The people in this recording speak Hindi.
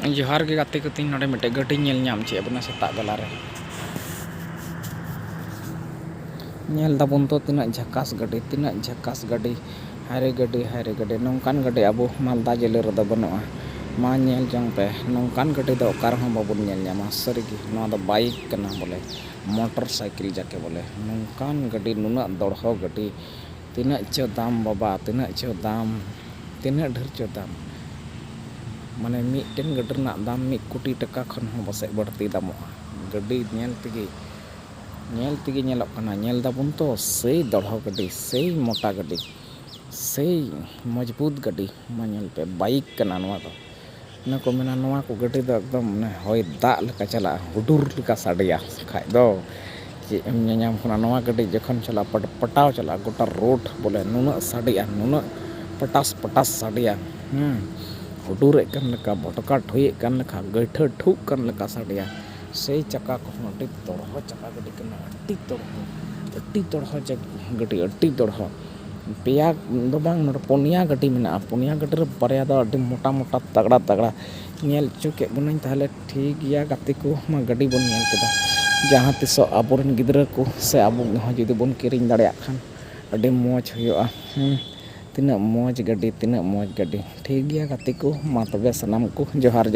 जोहार के गाते को तीन नोडे मिटे गड्डी नेल नाम चे बना सेता बेला रे नेल दाबुन तो तीना झकास गड्डी हारे गड्डी नौकान गड्डी अब मालदा जिले रे बनोआ मा नेल जंग पे नौकान गड्डी दो कार हम बाबुन नेल नामा सरीगी नोआ दो बाइक कना बोले मोटरसाइकिल जाके बोले नौकान गड्डी नुना दौड़ो गड्डी तीना चो दाम बाबा तीना चो दाम तीना ढेर चो दाम माने मिटेन गड्डी ना दाम 1 कोटी टका खन हो बसे बढ़ती दामोआ गड्डी नेल तिगी नेलक कना नेल दाबुन तो सही दौड़ो गड्डी सही मोटा गड्डी सही मजबूत गड्डी मा नेल पे बाइक कना नोआ दो ना को मेना नोआ को गड्डी दो एकदम ने होय दा लका चला हुडुर लका साडिया खाय दो जे एम नाम कना नोआ गड्डी जखन चला पटाव चला गोटा रोड बोले नुना साडिया नुना पटास साडिया हुडुर कन लका बटका ठोय कन लका गैठा ठुक कन लका साडिया सही चक्का को अड्डी तोड़ो चक्का गड्डी कना अड्डी तोड़ो गड्डी अड्डी तोड़ो पेया दो बांग नोड पुनिया गड्डी मेना पुनिया गड्डी रे बारया दो अड्डी मोटा तगड़ा नेल चुके बुनई ताहले ठीक गया गाते को मा गड्डी बन नेल केदा जहां तिसो आबोरन गिद्रा को से आबो जुदी बन किरिंग दाड़िया खान अड्डी मौज हुआ तीना मौज गड्डी ठीक गया गाते को मा तबे सनाम को जोहार।